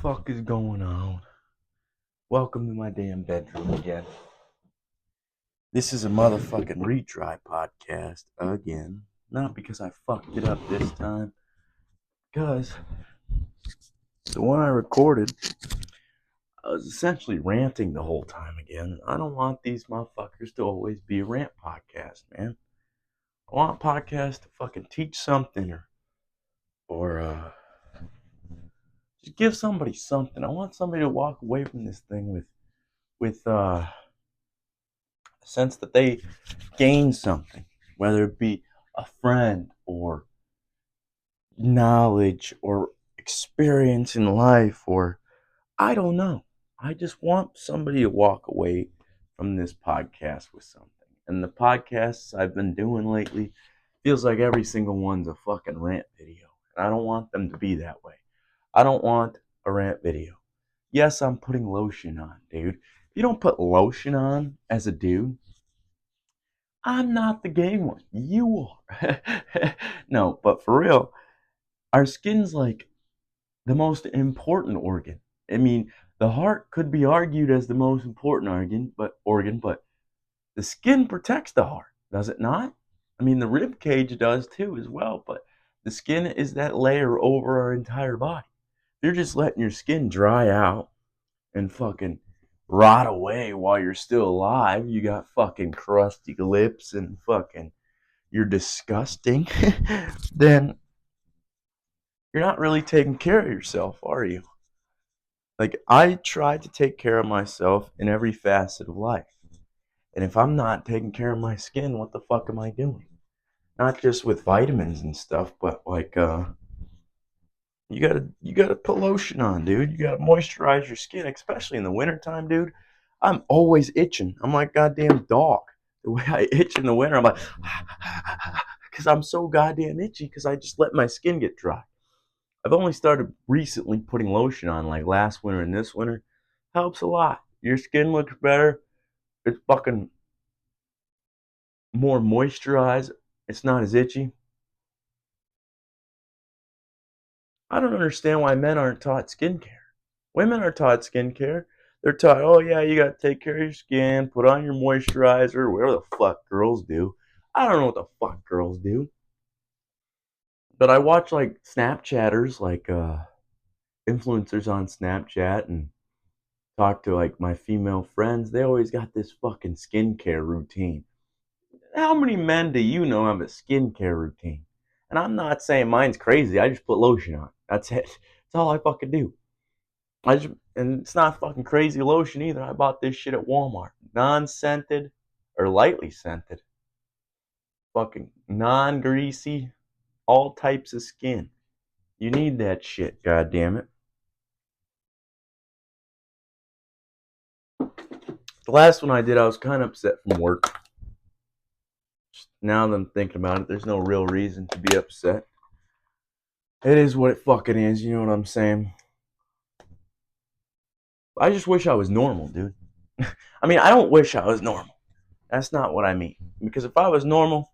fuck is going on? Welcome to my damn bedroom again. This is a motherfucking retry podcast again. Not because I fucked it up this time, because the one I recorded, I was essentially ranting the whole time again. I don't want these motherfuckers to always be a rant podcast, man. I want podcasts to fucking teach something or just give somebody something. I want somebody to walk away from this thing with a sense that they gain something, whether it be a friend or knowledge or experience in life, or I don't know. I just want somebody to walk away from this podcast with something. And the podcasts I've been doing lately feels like every single one's a fucking rant video. And I don't want them to be that way. I don't want a rant video. Yes, I'm putting lotion on, dude. If you don't put lotion on as a dude, I'm not the gay one. You are. No, but for real, our skin's like the most important organ. I mean, the heart could be argued as the most important organ, but the skin protects the heart, does it not? I mean, the rib cage does too as well, but the skin is that layer over our entire body. You're just letting your skin dry out and fucking rot away while you're still alive. You got fucking crusty lips and fucking you're disgusting, then you're not really taking care of yourself, are you? Like, I try to take care of myself in every facet of life. And if I'm not taking care of my skin, what the fuck am I doing? Not just with vitamins and stuff, but like you gotta put lotion on, dude. You gotta moisturize your skin, especially in the wintertime, dude. I'm always itching. I'm like goddamn dog. The way I itch in the winter, I'm like because I'm so goddamn itchy because I just let my skin get dry. I've only started recently putting lotion on, like last winter and this winter. Helps a lot. Your skin looks better. It's fucking more moisturized. It's not as itchy. I don't understand why men aren't taught skincare. Women are taught skincare. They're taught, oh yeah, you gotta take care of your skin, put on your moisturizer, whatever the fuck girls do. I don't know what the fuck girls do. But I watch like Snapchatters, like influencers on Snapchat and talk to like my female friends. They always got this fucking skincare routine. How many men do you know have a skincare routine? And I'm not saying mine's crazy. I just put lotion on. That's it. That's all I fucking do. And it's not fucking crazy lotion either. I bought this shit at Walmart. Non-scented or lightly scented. Fucking non-greasy. All types of skin. You need that shit, god damn it. The last one I did, I was kind of upset from work. Now that I'm thinking about it, there's no real reason to be upset. It is what it fucking is, you know what I'm saying? I just wish I was normal, dude. I mean, I don't wish I was normal. That's not what I mean. Because if I was normal,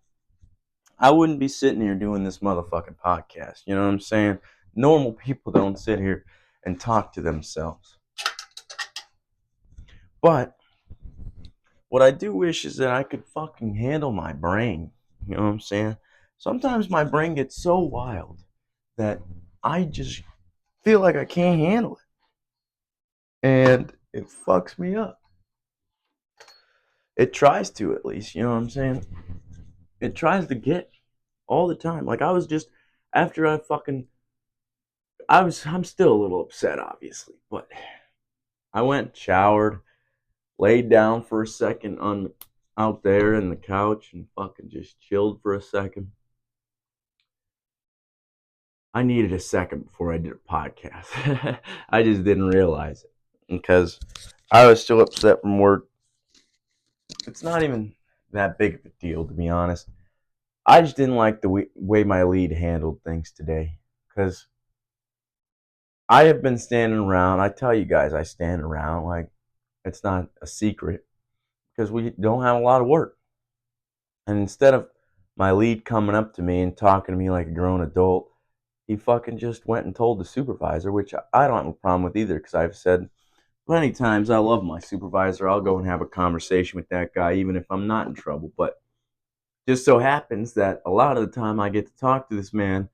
I wouldn't be sitting here doing this motherfucking podcast. You know what I'm saying? Normal people don't sit here and talk to themselves. But what I do wish is that I could fucking handle my brain. You know what I'm saying? Sometimes my brain gets so wild that I just feel like I can't handle it. And it fucks me up. It tries to, at least. You know what I'm saying? It tries to get all the time. Like I was just after I'm still a little upset, obviously, but I went, showered, laid down for a second on out there in the couch and fucking just chilled for a second. I needed a second before I did a podcast. I just didn't realize it because I was still upset from work. It's not even that big of a deal, to be honest. I just didn't like the way my lead handled things today because I have been standing around. I tell you guys, I stand around like it's not a secret because we don't have a lot of work. And instead of my lead coming up to me and talking to me like a grown adult, he fucking just went and told the supervisor, which I don't have a problem with either, because I've said plenty of times I love my supervisor. I'll go and have a conversation with that guy, even if I'm not in trouble. But just so happens that a lot of the time I get to talk to this man,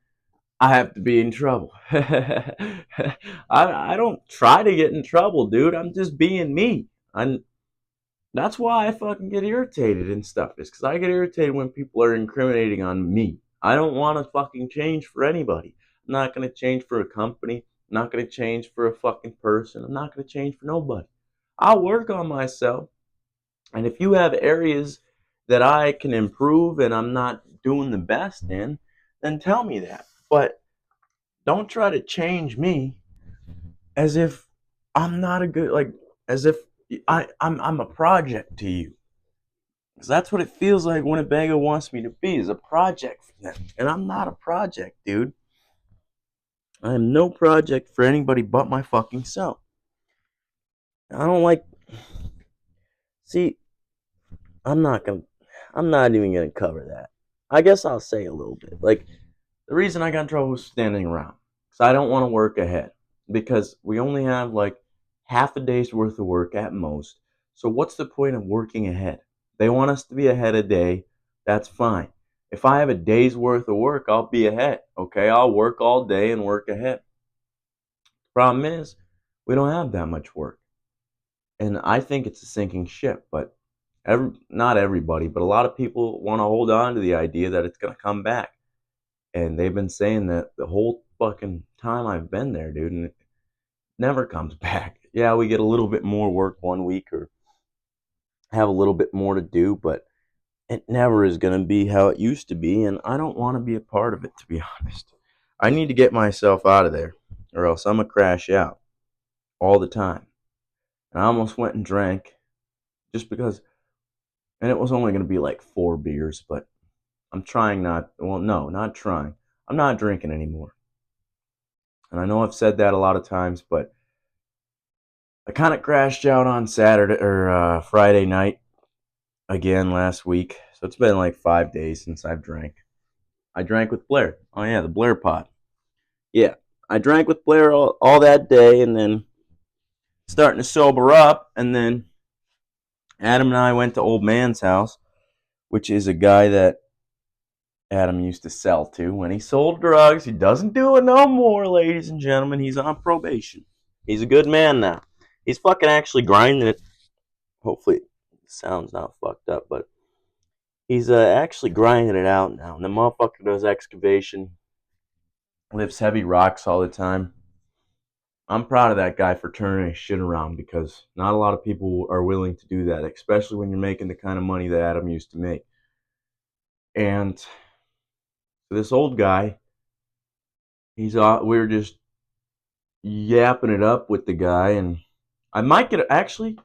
I have to be in trouble. I don't try to get in trouble, dude. I'm just being me. That's why I fucking get irritated and stuff. Is because I get irritated when people are incriminating on me. I don't want to fucking change for anybody. I'm not going to change for a company. I'm not going to change for a fucking person. I'm not going to change for nobody. I'll work on myself. And if you have areas that I can improve and I'm not doing the best in, then tell me that. But don't try to change me as if I'm not a good, like, as if I'm a project to you. Because that's what it feels like Winnebago wants me to be, is a project for them. And I'm not a project, dude. I am no project for anybody but my fucking self. I don't like. See, I'm not gonna. I'm not even gonna cover that. I guess I'll say a little bit. Like, the reason I got in trouble was standing around. Because I don't want to work ahead. Because we only have like half a day's worth of work at most. So what's the point of working ahead? They want us to be ahead a day. That's fine. If I have a day's worth of work, I'll be ahead. Okay, I'll work all day and work ahead. Problem is, we don't have that much work. And I think it's a sinking ship, but not everybody, but a lot of people want to hold on to the idea that it's going to come back. And they've been saying that the whole fucking time I've been there, dude, and it never comes back. Yeah, we get a little bit more work one week or have a little bit more to do, but it never is going to be how it used to be, and I don't want to be a part of it, to be honest. I need to get myself out of there, or else I'm going to crash out all the time. And I almost went and drank just because, and it was only going to be like 4 beers, but I'm trying not, well, no, not trying. I'm not drinking anymore. And I know I've said that a lot of times, but I kind of crashed out on Saturday or Friday night again last week. So it's been like 5 days since I've drank. I drank with Blair. Oh, yeah, the Blair pod. Yeah, I drank with Blair all that day and then starting to sober up. And then Adam and I went to Old Man's house, which is a guy that Adam used to sell to when he sold drugs. He doesn't do it no more, ladies and gentlemen. He's on probation. He's a good man now. He's fucking actually grinding it. Hopefully, the sound's not fucked up, but he's actually grinding it out now. And the motherfucker does excavation, lifts heavy rocks all the time. I'm proud of that guy for turning his shit around because not a lot of people are willing to do that, especially when you're making the kind of money that Adam used to make. And this old guy, we were just yapping it up with the guy, and I might get actually,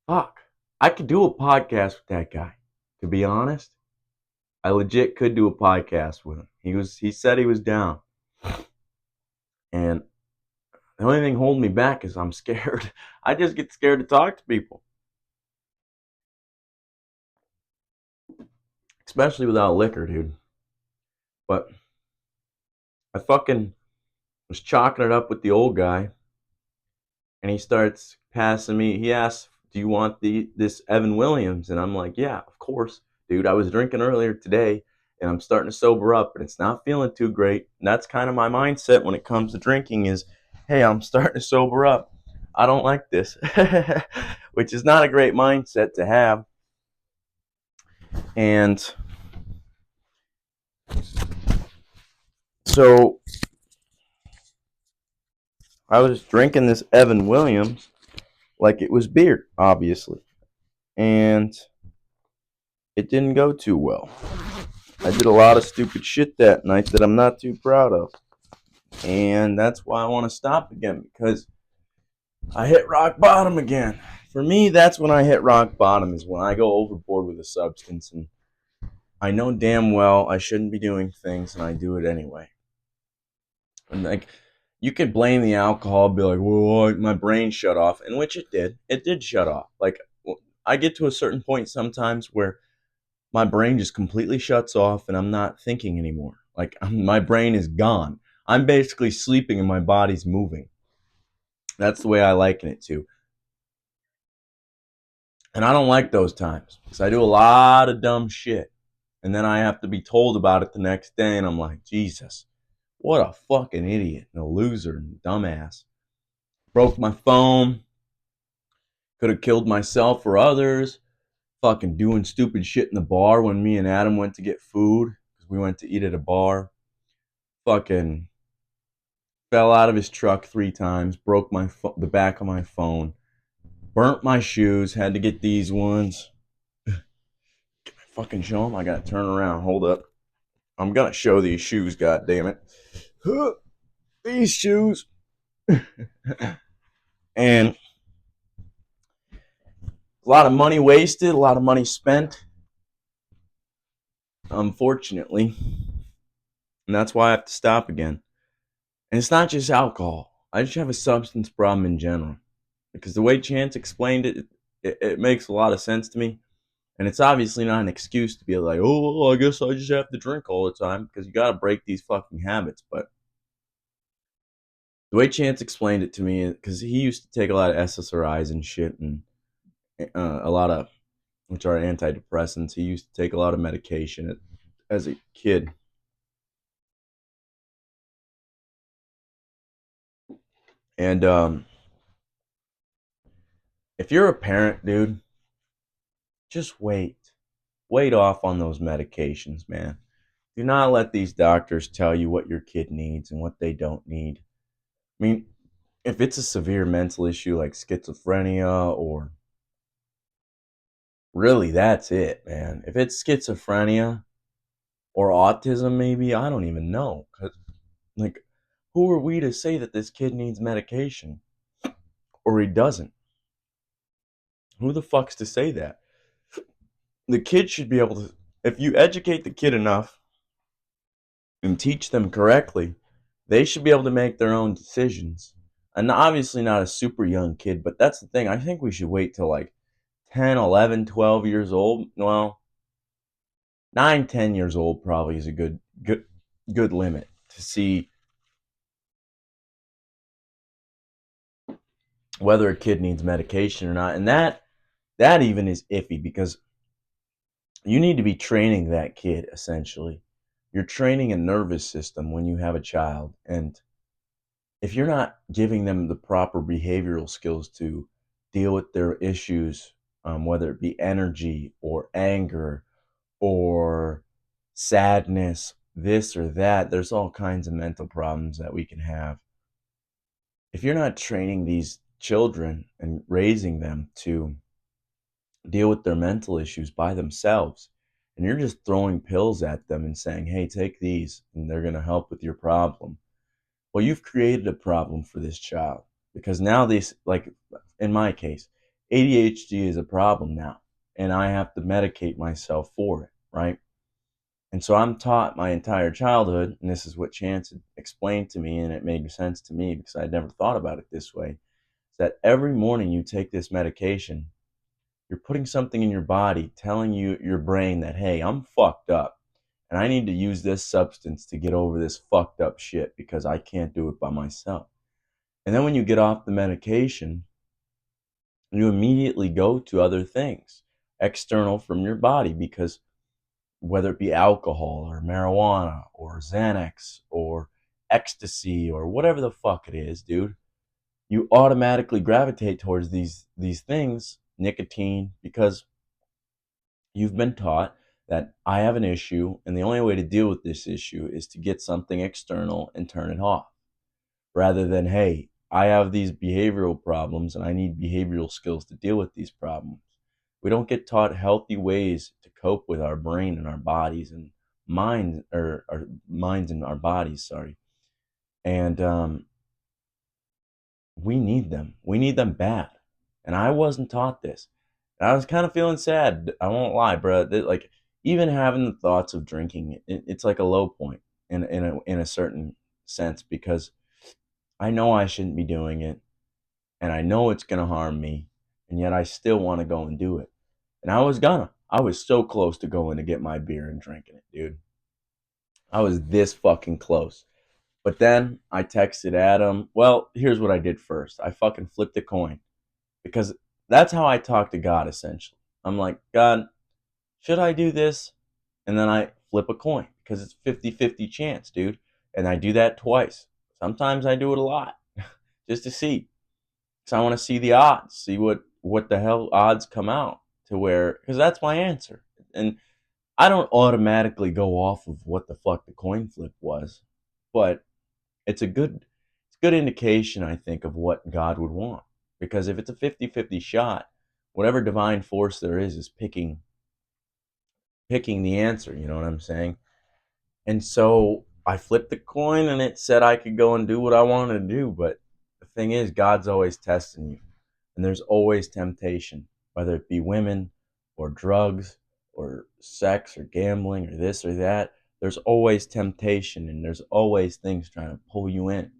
fuck, I could do a podcast with that guy. To be honest, I legit could do a podcast with him. He said he was down, and the only thing holding me back is I'm scared. I just get scared to talk to people, especially without liquor, dude. But I fucking was chalking it up with the old guy, and he starts passing me. He asks, "Do you want this Evan Williams?" And I'm like, "Yeah, of course, dude. I was drinking earlier today, and I'm starting to sober up, and it's not feeling too great." And that's kind of my mindset when it comes to drinking: is, "Hey, I'm starting to sober up. I don't like this," which is not a great mindset to have. And so I was drinking this Evan Williams like it was beer, obviously. And it didn't go too well. I did a lot of stupid shit that night that I'm not too proud of. And that's why I want to stop again, because I hit rock bottom again. For me, that's when I hit rock bottom, is when I go overboard with a substance and I know damn well I shouldn't be doing things and I do it anyway. And like, you could blame the alcohol, be like, well, my brain shut off, and which it did. It did shut off. Like, I get to a certain point sometimes where my brain just completely shuts off and I'm not thinking anymore. Like, my brain is gone. I'm basically sleeping and my body's moving. That's the way I liken it to. And I don't like those times because I do a lot of dumb shit. And then I have to be told about it the next day. And I'm like, Jesus, what a fucking idiot and a loser and dumbass. Broke my phone. Could have killed myself or others. Fucking doing stupid shit in the bar when me and Adam went to get food. Because we went to eat at a bar. Fucking fell out of his truck 3 times. Broke the back of my phone. Burnt my shoes. Had to get these ones. Fucking show them. I gotta turn around. Hold up. I'm gonna show these shoes. God damn it. These shoes. And a lot of money wasted. A lot of money spent. Unfortunately. And that's why I have to stop again. And it's not just alcohol. I just have a substance problem in general. Because the way Chance explained it makes a lot of sense to me. And it's obviously not an excuse to be like, oh, well, I guess I just have to drink all the time. Because you got to break these fucking habits. But the way Chance explained it to me, because he used to take a lot of SSRIs and shit, and a lot of, which are antidepressants. He used to take a lot of medication as a kid. And if you're a parent, dude, just wait. Wait off on those medications, man. Do not let these doctors tell you what your kid needs and what they don't need. I mean, if it's a severe mental issue like schizophrenia or really that's it, man. If it's schizophrenia or autism, maybe, I don't even know. 'Cause, like, who are we to say that this kid needs medication or he doesn't? Who the fuck's to say that? The kid should be able to, if you educate the kid enough and teach them correctly, they should be able to make their own decisions. And obviously not a super young kid, but that's the thing. I think we should wait till like 10, 11, 12 years old. Well, 9, 10 years old probably is a good limit to see whether a kid needs medication or not. And that even is iffy because you need to be training that kid essentially. You're training a nervous system when you have a child, and if you're not giving them the proper behavioral skills to deal with their issues, whether it be energy or anger or sadness, this or that, there's all kinds of mental problems that we can have. If you're not training these children and raising them to deal with their mental issues by themselves, and you're just throwing pills at them and saying, hey, take these and they're going to help with your problem, well, you've created a problem for this child because now these, like in my case, ADHD is a problem now, and I have to medicate myself for it, right? And so I'm taught my entire childhood, and this is what Chance had explained to me, and it made sense to me because I'd never thought about it this way, is that every morning you take this medication, you're putting something in your body telling your brain that, hey, I'm fucked up and I need to use this substance to get over this fucked up shit because I can't do it by myself. And then when you get off the medication, you immediately go to other things external from your body because whether it be alcohol or marijuana or Xanax or ecstasy or whatever the fuck it is, dude, you automatically gravitate towards these things, nicotine, because you've been taught that I have an issue and the only way to deal with this issue is to get something external and turn it off, rather than, hey, I have these behavioral problems and I need behavioral skills to deal with these problems. We don't get taught healthy ways to cope with our brain and our bodies and minds, or our minds and our bodies, sorry. And we need them. We need them bad. And I wasn't taught this. And I was kind of feeling sad. I won't lie, bro. Like, even having the thoughts of drinking, it's like a low point in a certain sense because I know I shouldn't be doing it, and I know it's gonna harm me, and yet I still want to go and do it. And I was gonna. I was so close to going to get my beer and drinking it, dude. I was this fucking close. But then I texted Adam. Well, here's what I did first. I fucking flipped a coin because that's how I talk to God essentially. I'm like, God, should I do this? And then I flip a coin because it's 50-50 chance, dude. And I do that twice. Sometimes I do it a lot just to see. Because I want to see the odds, see what the hell odds come out to where, because that's my answer. And I don't automatically go off of what the fuck the coin flip was, but it's a good indication, I think, of what God would want. Because if it's a 50-50 shot, whatever divine force there is picking the answer, you know what I'm saying? And so I flipped the coin and it said I could go and do what I wanted to do. But the thing is, God's always testing you. And there's always temptation, whether it be women or drugs or sex or gambling or this or that. There's always temptation and there's always things trying to pull you in.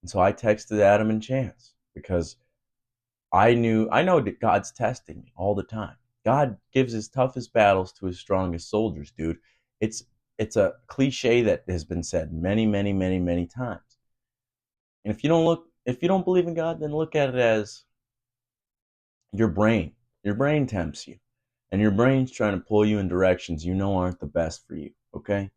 And so I texted Adam and Chance because I know that God's testing me all the time. God gives his toughest battles to his strongest soldiers, dude. It's it's a cliche that has been said many, many, many, many times. And if you don't believe in God, then look at it as your brain. Your brain tempts you. And your brain's trying to pull you in directions you know aren't the best for you, okay?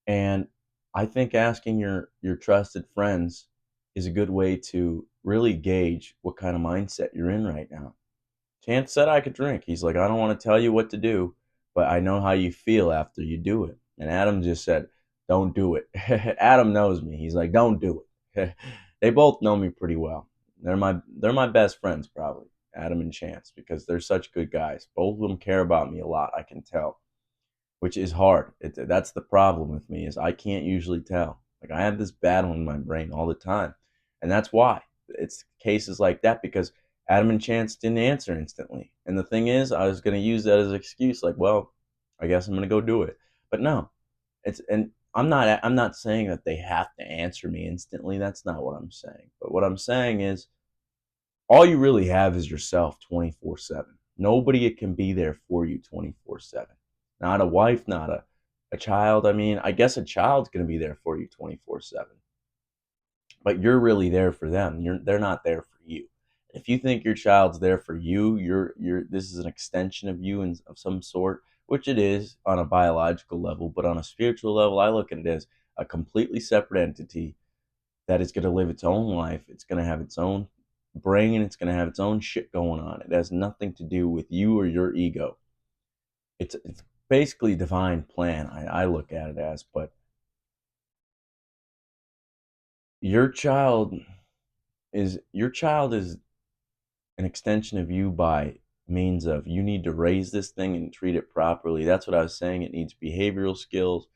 And I think asking your trusted friends is a good way to really gauge what kind of mindset you're in right now. Chance said I could drink. He's like, I don't want to tell you what to do, but I know how you feel after you do it. And Adam just said, don't do it. Adam knows me. He's like, don't do it. They both know me pretty well. They're my best friends probably, Adam and Chance, because they're such good guys. Both of them care about me a lot, I can tell, which is hard. That's the problem with me is I can't usually tell. Like I have this battle in my brain all the time, and that's why it's cases like that because Adam and Chance didn't answer instantly. And the thing is, I was going to use that as an excuse, like, well, I guess I'm going to go do it. But no, and I'm not saying that they have to answer me instantly. That's not what I'm saying. But what I'm saying is all you really have is yourself 24/7. Nobody can be there for you 24/7. Not a wife, not a child. I mean, I guess a child's going to be there for you 24/7. But you're really there for them. They're not there for you. If you think your child's there for you, you're this is an extension of you of some sort, which it is on a biological level, but on a spiritual level, I look at it as a completely separate entity that is going to live its own life. It's going to have its own brain and it's going to have its own shit going on. It has nothing to do with you or your ego. It's basically divine plan. I look at it as, but your child your child is an extension of you by means of you need to raise this thing and treat it properly. That's what I was saying. It needs behavioral skills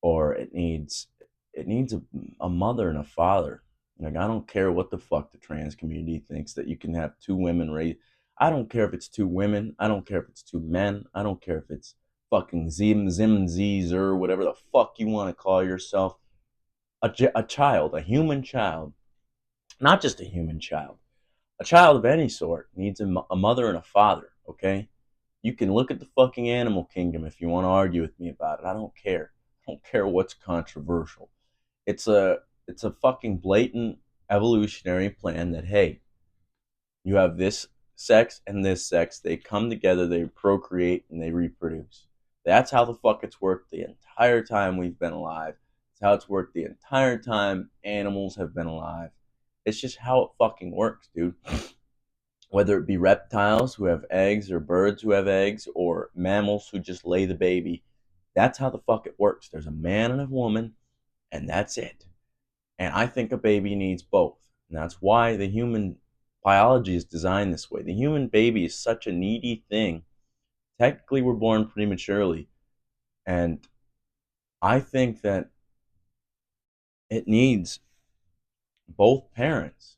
or it needs a mother and a father. Like I don't care what the fuck the trans community thinks that you can have two women raised. I don't care if it's two women. I don't care if it's two men. I don't care if it's fucking Zim Z's or whatever the fuck you want to call yourself. A child, a human child, not just a human child. A child of any sort needs a mother and a father. Okay, you can look at the fucking animal kingdom if you want to argue with me about it. I don't care. I don't care what's controversial. It's a it's a fucking blatant evolutionary plan that hey, you have this sex and this sex, they come together, they procreate and they reproduce. That's how the fuck it's worked the entire time we've been alive. It's how it's worked the entire time animals have been alive. It's just how it fucking works, dude. Whether it be reptiles who have eggs or birds who have eggs or mammals who just lay the baby, that's how the fuck it works. There's a man and a woman, and that's it. And I think a baby needs both. And that's why the human biology is designed this way. The human baby is such a needy thing. Technically, we're born prematurely. And I think that it needs both parents.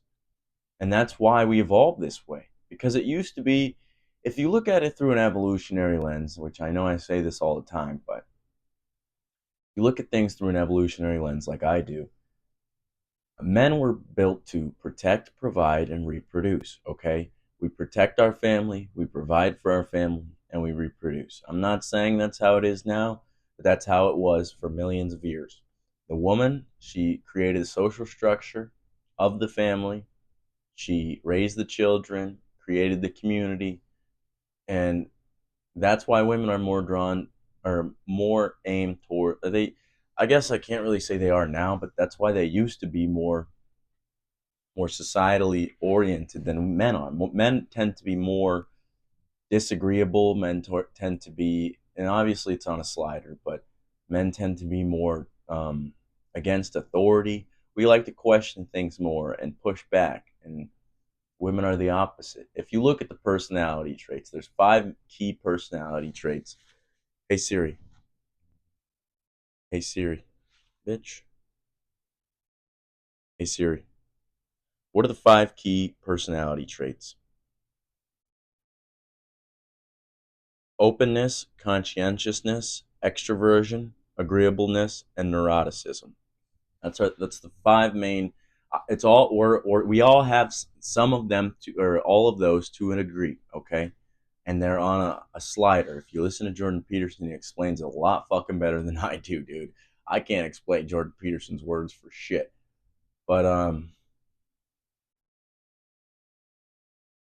And that's why we evolved this way. Because it used to be, if you look at it through an evolutionary lens, which I know I say this all the time, but you look at things through an evolutionary lens like I do, men were built to protect, provide, and reproduce, okay? We protect our family, we provide for our family, and we reproduce. I'm not saying that's how it is now, but that's how it was for millions of years. The woman, she created the social structure of the family. She raised the children, created the community, and that's why women are more drawn or more aimed toward they. I guess I can't really say they are now, but that's why they used to be more societally oriented than men are. Men tend to be more disagreeable. Men tend to be, and obviously it's on a slider, but men tend to be more against authority. We like to question things more and push back, and women are the opposite. If you look at the personality traits, there's 5 key personality traits. Hey Siri. Hey Siri. Bitch. Hey Siri. What are the 5 key personality traits? Openness, conscientiousness, extroversion, agreeableness, and neuroticism. That's the 5 main. It's all or we all have some of them to or all of those to a degree, okay? And they're on a slider. If you listen to Jordan Peterson, he explains it a lot fucking better than I do, dude. I can't explain Jordan Peterson's words for shit. But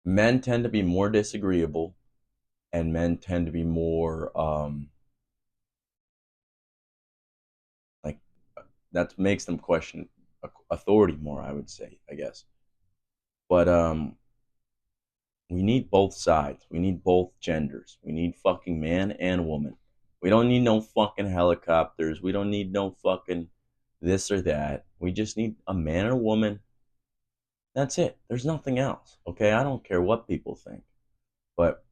men tend to be more disagreeable, and men tend to be more like that makes them question authority more. I would say, I guess. But we need both sides. We need both genders. We need fucking man and woman. We don't need no fucking helicopters. We don't need no fucking this or that. We just need a man and a woman. That's it. There's nothing else. Okay? I don't care what people think. But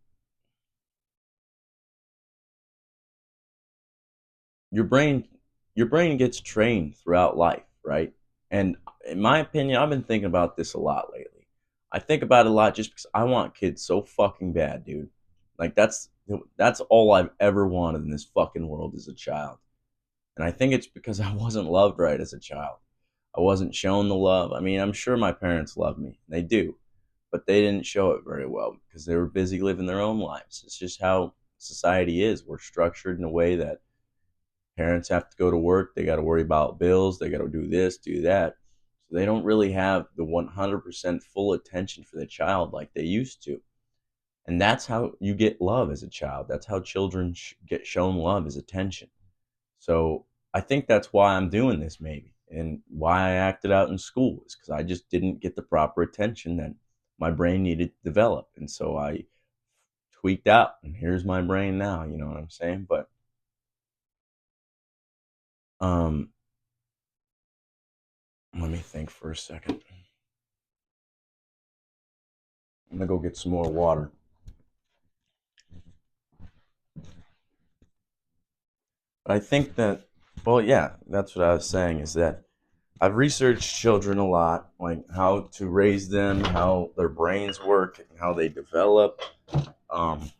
your brain your brain gets trained throughout life, right? And in my opinion, I've been thinking about this a lot lately. I think about it a lot just because I want kids so fucking bad, dude. Like that's all I've ever wanted in this fucking world as a child. And I think it's because I wasn't loved right as a child. I wasn't shown the love. I mean, I'm sure my parents love me. They do. But they didn't show it very well because they were busy living their own lives. It's just how society is. We're structured in a way that parents have to go to work. They got to worry about bills. They got to do this, do that. So they don't really have the 100% full attention for the child like they used to. And that's how you get love as a child. That's how children get shown love is attention. So I think that's why I'm doing this, maybe. And why I acted out in school is because I just didn't get the proper attention that my brain needed to develop. And so I tweaked out, and here's my brain now. You know what I'm saying? But um, let me think for a second. I'm gonna go get some more water. But I think that, well, yeah, that's what I was saying is that I've researched children a lot, like how to raise them, how their brains work, and how they develop. Um,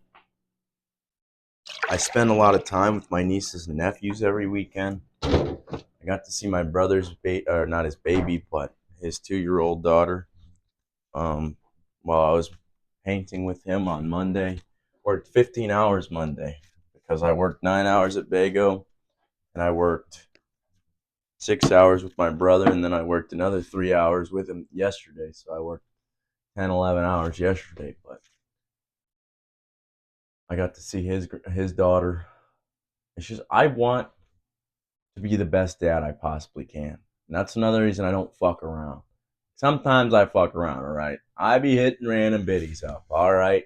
I spend a lot of time with my nieces and nephews every weekend. I got to see my brother's or not his baby, but his 2-year-old daughter. Um, while I was painting with him on Monday, worked 15 hours Monday because I worked 9 hours at Bago, and I worked 6 hours with my brother, and then I worked another 3 hours with him yesterday. So I worked 10, 11 hours yesterday, but I got to see his daughter. It's just I want to be the best dad I possibly can. And that's another reason I don't fuck around. Sometimes I fuck around, all right? I be hitting random biddies up, all right?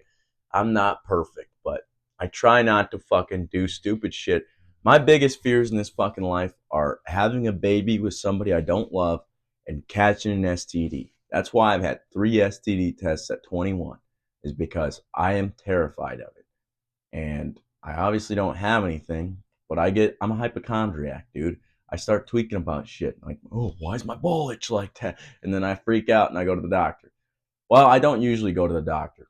I'm not perfect, but I try not to fucking do stupid shit. My biggest fears in this fucking life are having a baby with somebody I don't love and catching an STD. That's why I've had 3 STD tests at 21, is because I am terrified of it. And I obviously don't have anything, but I'm a hypochondriac, dude. I start tweaking about shit like, oh, why is my ball itch like that? And then I freak out and I go to the doctor. Well, I don't usually go to the doctor.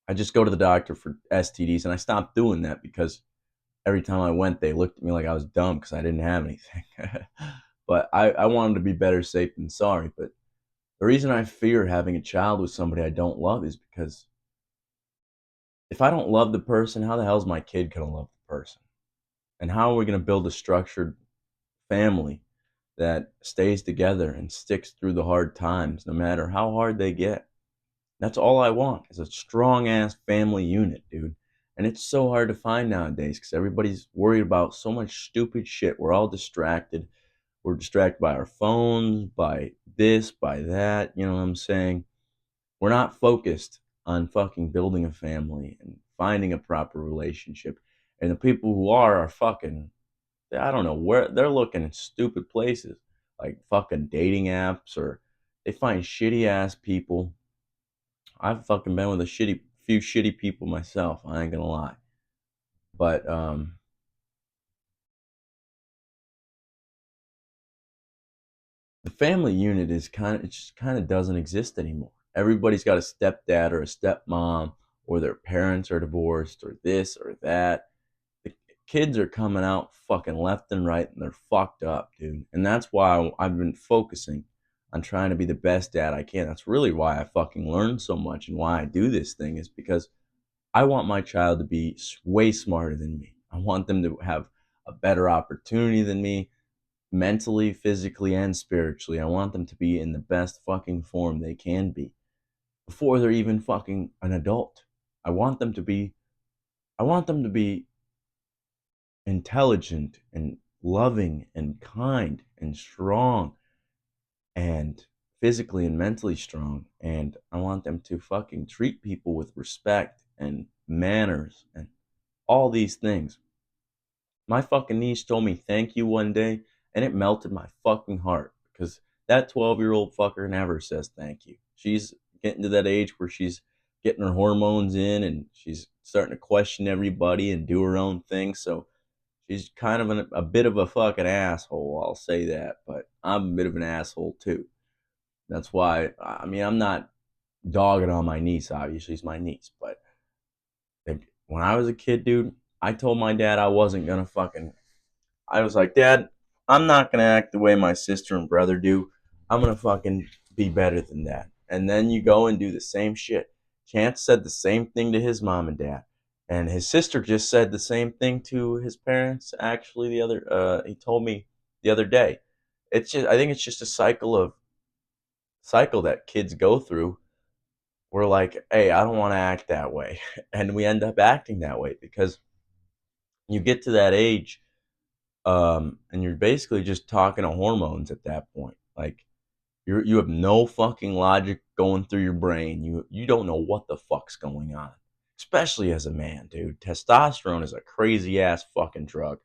I just go to the doctor for STDs, and I stopped doing that because every time I went, they looked at me like I was dumb because I didn't have anything. But I wanted to be better safe than sorry. But the reason I fear having a child with somebody I don't love is because if I don't love the person, how the hell is my kid going to love the person? And how are we going to build a structured family that stays together and sticks through the hard times, no matter how hard they get. That's all I want is a strong ass family unit, dude. And it's so hard to find nowadays because everybody's worried about so much stupid shit. We're all distracted. We're distracted by our phones, by this, by that. You know what I'm saying? We're not focused on fucking building a family and finding a proper relationship. And the people who are fucking, I don't know where they're looking in stupid places like fucking dating apps, or they find shitty ass people. I've fucking been with a few shitty people myself. I ain't gonna lie, but the family unit is it just kind of doesn't exist anymore. Everybody's got a stepdad or a stepmom, or their parents are divorced, or this or that. The kids are coming out fucking left and right, and they're fucked up, dude. And that's why I've been focusing on trying to be the best dad I can. That's really why I fucking learned so much and why I do this thing, is because I want my child to be way smarter than me. I want them to have a better opportunity than me, mentally, physically, and spiritually. I want them to be in the best fucking form they can be before they're even fucking an adult. I want them to be I want them to be intelligent and loving and kind and strong and physically and mentally strong. And I want them to fucking treat people with respect and manners and all these things. My fucking niece told me thank you one day, and it melted my fucking heart because that 12-year-old fucker never says thank you. She's getting to that age where she's getting her hormones in and she's starting to question everybody and do her own thing. So she's kind of a bit of a fucking asshole, I'll say that. But I'm a bit of an asshole too. That's why, I mean, I'm not dogging on my niece, obviously, she's my niece. But like, when I was a kid, dude, I told my dad I wasn't gonna fucking I was like, Dad, I'm not gonna act the way my sister and brother do. I'm gonna fucking be better than that. And then you go and do the same shit. Chance said the same thing to his mom and dad. And his sister just said the same thing to his parents. Actually, he told me the other day. I think it's just a cycle that kids go through. We're like, hey, I don't want to act that way. And we end up acting that way because you get to that age, and you're basically just talking to hormones at that point. Like you have no fucking logic going through your brain. You don't know what the fuck's going on, especially as a man, dude. Testosterone is a crazy ass fucking drug,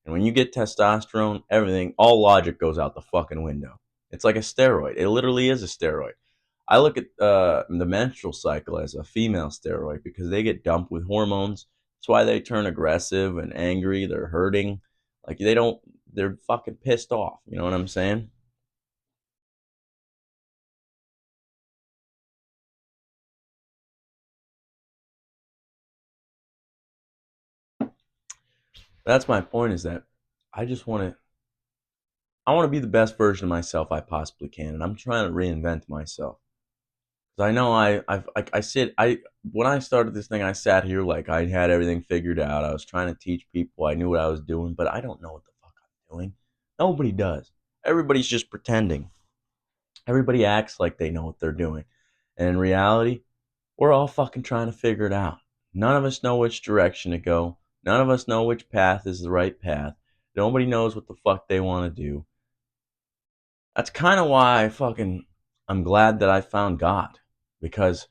and when you get testosterone, everything, all logic goes out the fucking window. It's like a steroid. It literally is a steroid. I look at the menstrual cycle as a female steroid because they get dumped with hormones. That's why they turn aggressive and angry. They're hurting. Like they don't. They're fucking pissed off. You know what I'm saying? That's my point. Is that I just want to. I want to be the best version of myself I possibly can, and I'm trying to reinvent myself. Because I know I when I started this thing, I sat here like I had everything figured out. I was trying to teach people. I knew what I was doing, but I don't know what the fuck I'm doing. Nobody does. Everybody's just pretending. Everybody acts like they know what they're doing. And in reality, we're all fucking trying to figure it out. None of us know which direction to go. None of us know which path is the right path. Nobody knows what the fuck they want to do. That's kind of why I'm glad that I found God, because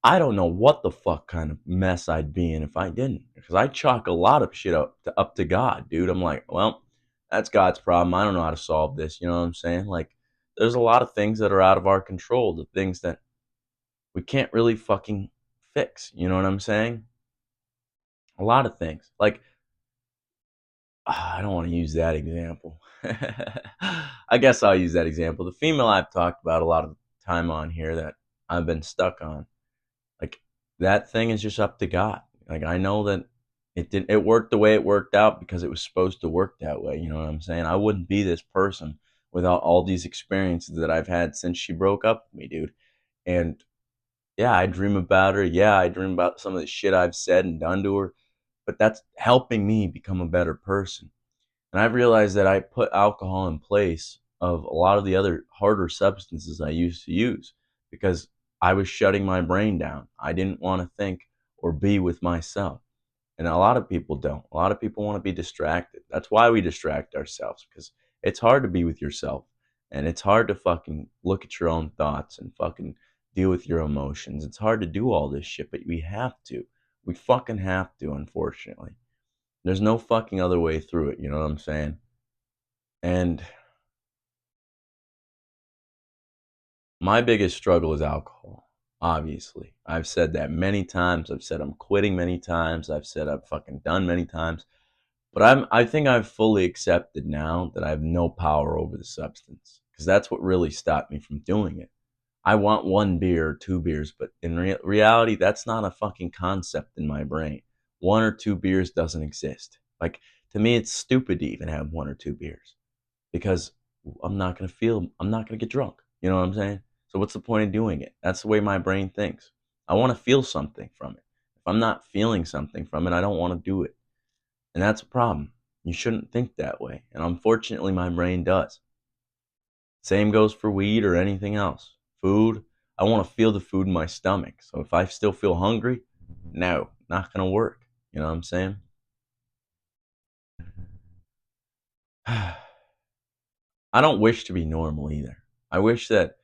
I don't know what the fuck kind of mess I'd be in if I didn't. Because I chalk a lot of shit up to God, dude. I'm like, well, that's God's problem. I don't know how to solve this. You know what I'm saying? Like, there's a lot of things that are out of our control, the things that we can't really fucking fix. You know what I'm saying? A lot of things. Like, I don't want to use that example. I guess I'll use that example. The female I've talked about a lot of time on here that I've been stuck on, like that thing is just up to God. Like I know that it worked the way it worked out because it was supposed to work that way. You know what I'm saying? I wouldn't be this person without all these experiences that I've had since she broke up with me, dude. And yeah, I dream about her. Yeah, I dream about some of the shit I've said and done to her, but that's helping me become a better person. And I've realized that I put alcohol in place of a lot of the other harder substances I used to use because I was shutting my brain down. I didn't want to think or be with myself. And a lot of people don't. A lot of people want to be distracted. That's why we distract ourselves, because it's hard to be with yourself. And it's hard to fucking look at your own thoughts and fucking deal with your emotions. It's hard to do all this shit, but we have to. We fucking have to, unfortunately. There's no fucking other way through it, you know what I'm saying? And my biggest struggle is alcohol, obviously. I've said that many times. I've said I'm quitting many times. I've said I've fucking done many times. But I think I've fully accepted now that I have no power over the substance, because that's what really stopped me from doing it. I want one beer or two beers, but in reality, that's not a fucking concept in my brain. One or two beers doesn't exist. Like, to me, it's stupid to even have one or two beers because I'm not going to get drunk. You know what I'm saying? So what's the point of doing it? That's the way my brain thinks. I want to feel something from it. If I'm not feeling something from it, I don't want to do it. And that's a problem. You shouldn't think that way. And unfortunately, my brain does. Same goes for weed or anything else. Food, I want to feel the food in my stomach. So if I still feel hungry, no, not going to work. You know what I'm saying? I don't wish to be normal either. I wish that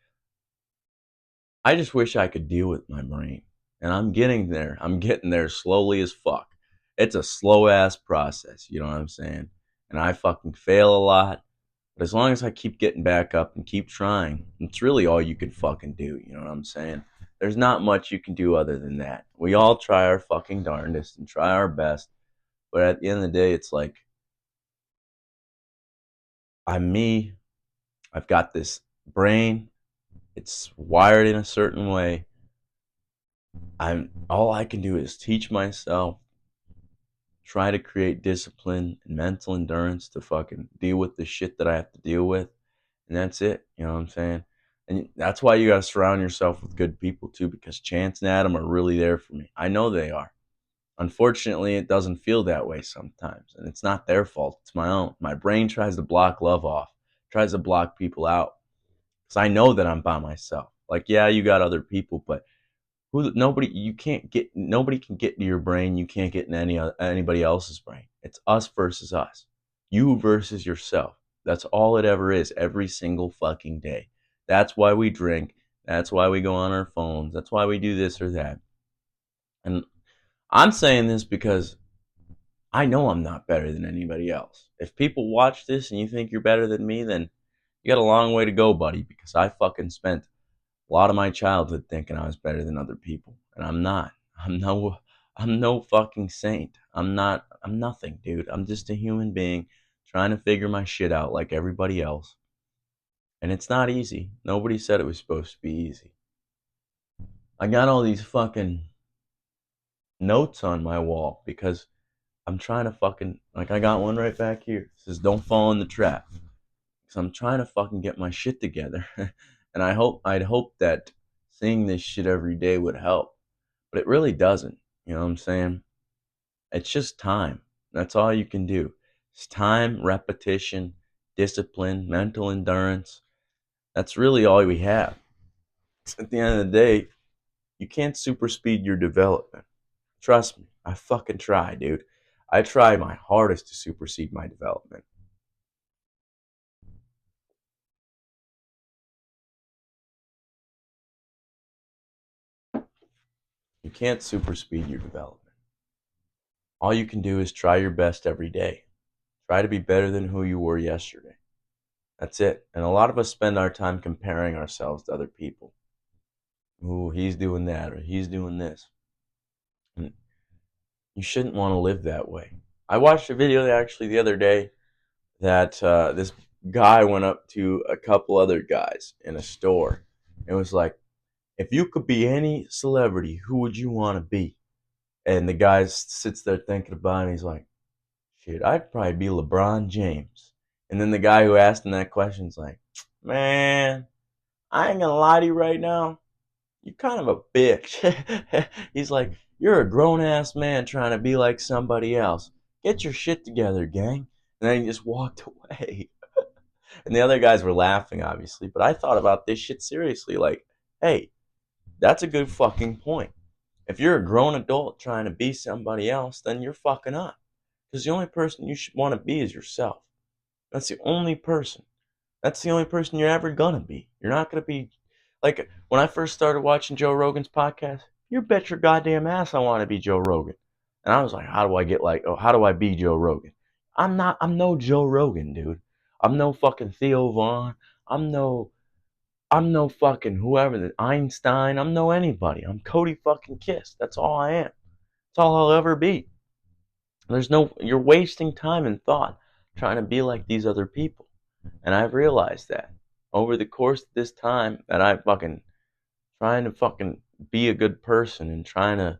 I just wish I could deal with my brain. And I'm getting there. I'm getting there slowly as fuck. It's a slow ass process, you know what I'm saying? And I fucking fail a lot. But as long as I keep getting back up and keep trying, it's really all you can fucking do, you know what I'm saying? There's not much you can do other than that. We all try our fucking darndest and try our best. But at the end of the day, it's like, I'm me. I've got this brain. It's wired in a certain way. I'm all I can do is teach myself, try to create discipline and mental endurance to fucking deal with the shit that I have to deal with, and that's it. You know what I'm saying? And that's why you gotta surround yourself with good people too, because Chance and Adam are really there for me. I know they are. Unfortunately, it doesn't feel that way sometimes, and it's not their fault. It's my own. My brain tries to block love off, tries to block people out, because I know that I'm by myself. Like, yeah, you got other people, but nobody can get into your brain. You can't get in anybody else's brain. It's us versus us. You versus yourself. That's all it ever is, every single fucking day. That's why we drink. That's why we go on our phones. That's why we do this or that. And I'm saying this because I know I'm not better than anybody else. If people watch this and you think you're better than me, then you got a long way to go, buddy, because I fucking spent a lot of my childhood thinking I was better than other people, and I'm not. I'm no fucking saint. I'm nothing, dude. I'm just a human being trying to figure my shit out like everybody else. And it's not easy. Nobody said it was supposed to be easy. I got all these fucking notes on my wall because I'm trying to fucking, like, I got one right back here. It says don't fall in the trap. Because I'm trying to fucking get my shit together. And I'd hope that seeing this shit every day would help. But it really doesn't. You know what I'm saying? It's just time. That's all you can do. It's time, repetition, discipline, mental endurance. That's really all we have. At the end of the day, you can't super speed your development. Trust me, I fucking try, dude. I try my hardest to supersede my development. You can't super speed your development. All you can do is try your best every day. Try to be better than who you were yesterday. That's it. And a lot of us spend our time comparing ourselves to other people. Ooh, he's doing that or he's doing this. And you shouldn't want to live that way. I watched a video actually the other day that this guy went up to a couple other guys in a store. It was like, if you could be any celebrity, who would you want to be? And the guy sits there thinking about it, and he's like, shit, I'd probably be LeBron James. And then the guy who asked him that question's like, man, I ain't gonna lie to you right now. You're kind of a bitch. He's like, you're a grown ass man trying to be like somebody else. Get your shit together, gang. And then he just walked away. And the other guys were laughing, obviously. But I thought about this shit seriously. Like, hey, that's a good fucking point. If you're a grown adult trying to be somebody else, then you're fucking up. Because the only person you should want to be is yourself. That's the only person. That's the only person you're ever gonna be. You're not gonna be like when I first started watching Joe Rogan's podcast. You bet your goddamn ass I want to be Joe Rogan. And I was like, how do I get like? Oh, how do I be Joe Rogan? I'm not. I'm no Joe Rogan, dude. I'm no fucking Theo Vaughn. I'm no. I'm no fucking whoever. Einstein. I'm no anybody. I'm Cody fucking Kiss. That's all I am. That's all I'll ever be. There's no. You're wasting time and thought trying to be like these other people. And I've realized that over the course of this time that I fucking trying to fucking be a good person and trying to,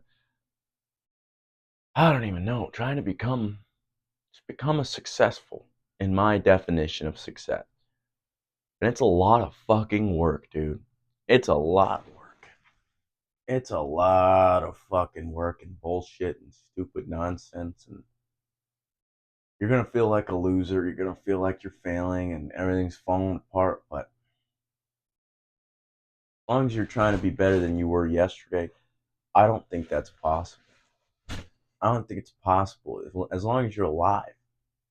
I don't even know, trying to become a successful in my definition of success. And it's a lot of fucking work, dude. It's a lot of work. It's a lot of fucking work and bullshit and stupid nonsense, and you're gonna feel like a loser, you're gonna feel like you're failing and everything's falling apart, but long as you're trying to be better than you were yesterday, I don't think that's possible. I don't think it's possible as long as you're alive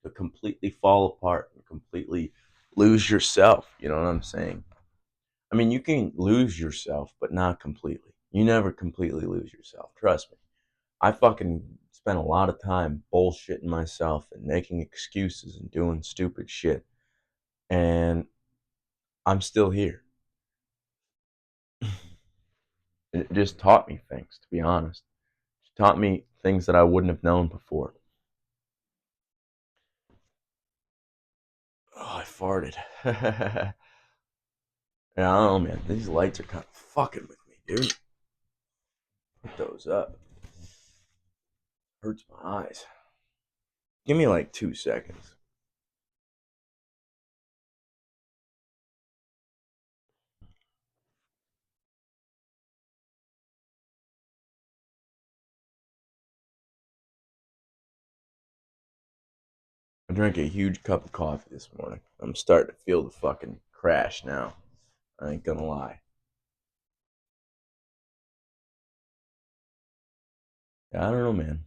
to completely fall apart and completely lose yourself. You know what I'm saying? I mean, you can lose yourself, but not completely. You never completely lose yourself. Trust me. I fucking spent a lot of time bullshitting myself and making excuses and doing stupid shit. And I'm still here. It just taught me things, to be honest. It taught me things that I wouldn't have known before. Oh, I farted. Yeah, I don't know, man. These lights are kind of fucking with me, dude. Put those up. Hurts my eyes. Give me like 2 seconds. I drank a huge cup of coffee this morning. I'm starting to feel the fucking crash now. I ain't gonna lie. Yeah, I don't know, man.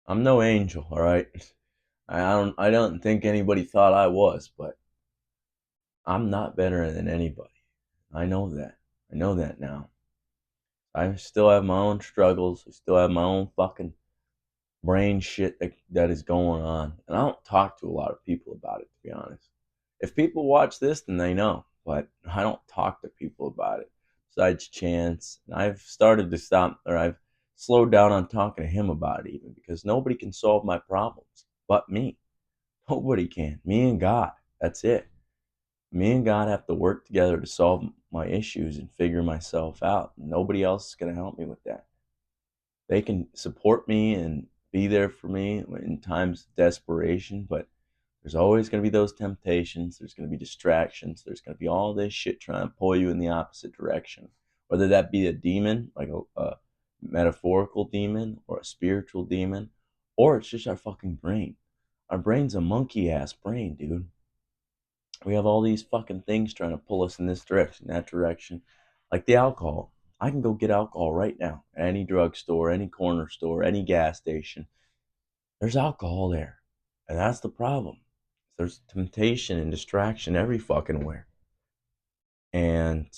I'm no angel, all right. I don't think anybody thought I was, but I'm not better than anybody. I know that. I know that now. I still have my own struggles. I still have my own fucking brain shit that is going on. And I don't talk to a lot of people about it, to be honest. If people watch this, then they know. But I don't talk to people about it. Besides Chance. And I've started to stop, or I've slowed down on talking to him about it even, because nobody can solve my problems but me. Nobody can. Me and God. That's it. Me and God have to work together to solve my issues and figure myself out. Nobody else is going to help me with that. They can support me and be there for me in times of desperation, but there's always going to be those temptations. There's going to be distractions. There's going to be all this shit trying to pull you in the opposite direction. Whether that be a demon, like a metaphorical demon, or a spiritual demon, or it's just our fucking brain. Our brain's a monkey ass brain, dude. We have all these fucking things trying to pull us in this direction, that direction. Like the alcohol. I can go get alcohol right now at any drugstore, any corner store, any gas station. There's alcohol there. And that's the problem. There's temptation and distraction every fucking where. And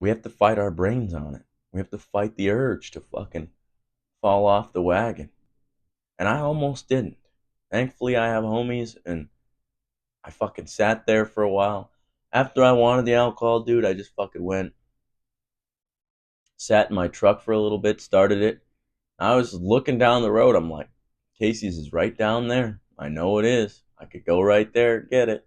we have to fight our brains on it. We have to fight the urge to fucking fall off the wagon. And I almost didn't. Thankfully, I have homies, and I fucking sat there for a while. After I wanted the alcohol, dude, I just fucking went, sat in my truck for a little bit, started it. I was looking down the road. I'm like, Casey's is right down there. I know it is. I could go right there and get it.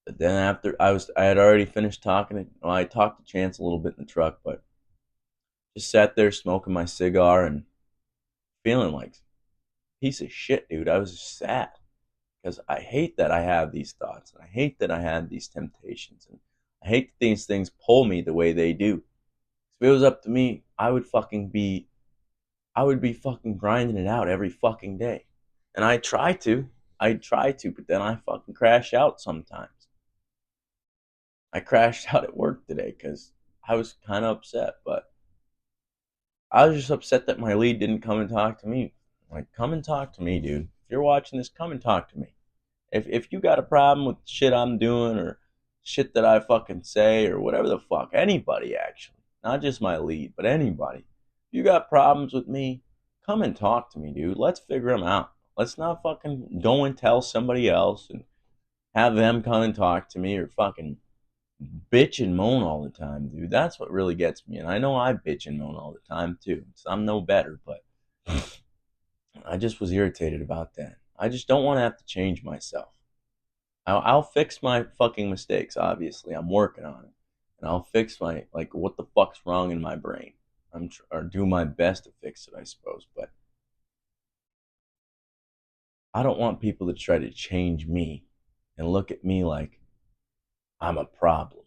But then after I had already finished talking. Well, I talked to Chance a little bit in the truck, but just sat there smoking my cigar and feeling like a piece of shit, dude. I was just sad because I hate that I have these thoughts, and I hate that I have these temptations, and I hate that these things pull me the way they do. If it was up to me, I would be fucking grinding it out every fucking day. And I try to, but then I fucking crash out sometimes. I crashed out at work today because I was kind of upset, but I was just upset that my lead didn't come and talk to me. Like, come and talk to me, dude. If you're watching this, come and talk to me. If you got a problem with shit I'm doing or shit that I fucking say or whatever the fuck, anybody actually, not just my lead, but anybody. If you got problems with me, come and talk to me, dude. Let's figure them out. Let's not fucking go and tell somebody else and have them come and talk to me or fucking bitch and moan all the time, dude. That's what really gets me. And I know I bitch and moan all the time too. So I'm no better, but I just was irritated about that. I just don't want to have to change myself. I'll fix my fucking mistakes. Obviously, I'm working on it, and I'll fix my like what the fuck's wrong in my brain. Or do my best to fix it, I suppose. But I don't want people to try to change me and look at me like I'm a problem.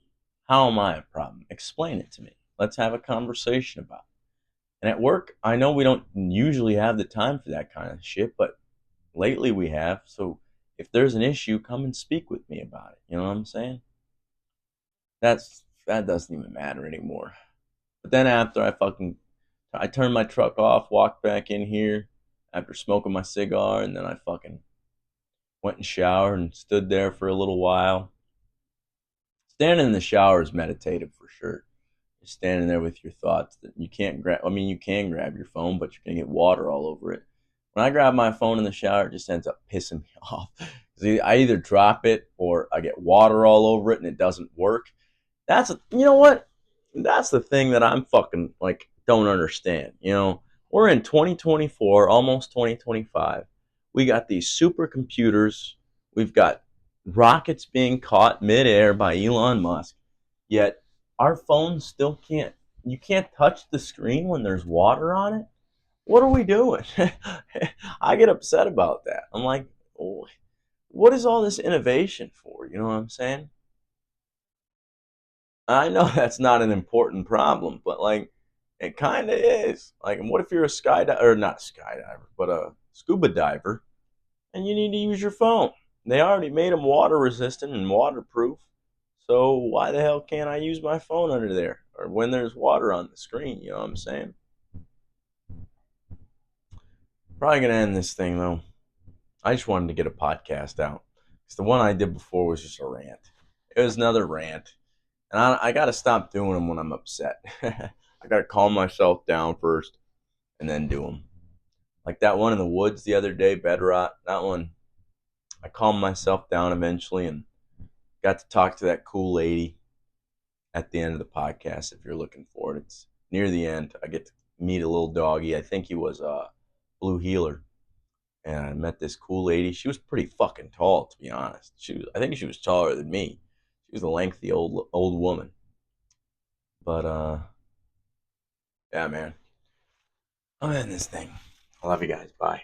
How am I a problem? Explain it to me. Let's have a conversation about it. And at work, I know we don't usually have the time for that kind of shit, but lately we have. So if there's an issue, come and speak with me about it. You know what I'm saying? That doesn't even matter anymore. But then after I turned my truck off, walked back in here after smoking my cigar, and then I fucking went and showered and stood there for a little while. Standing in the shower is meditative for sure. You're standing there with your thoughts that you can't grab. I mean, you can grab your phone, but you're gonna get water all over it. When I grab my phone in the shower, it just ends up pissing me off. I either drop it or I get water all over it and it doesn't work. You know what? That's the thing that I'm fucking like don't understand. We're in 2024, almost 2025. We got these supercomputers. We've got rockets being caught midair by Elon Musk. Yet our phones still can't. You can't touch the screen when there's water on it. What are we doing? I get upset about that. I'm like, oh, what is all this innovation for? You know what I'm saying? I know that's not an important problem, but like it kind of is. Like, what if you're a skydiver, or not a skydiver, but a scuba diver, and you need to use your phone? They already made them water resistant and waterproof, so why the hell can't I use my phone under there or when there's water on the screen? You know what I'm saying? Probably gonna end this thing though. I just wanted to get a podcast out because the one I did before was just a rant. It was another rant. And I got to stop doing them when I'm upset. I got to calm myself down first and then do them. Like that one in the woods the other day, Bedrot. That one, I calmed myself down eventually and got to talk to that cool lady at the end of the podcast. If you're looking for it, it's near the end. I get to meet a little doggy. I think he was a blue heeler. And I met this cool lady. She was pretty fucking tall, to be honest. I think she was taller than me. She was a lengthy old woman. But yeah, man. I'm in this thing. I love you guys. Bye.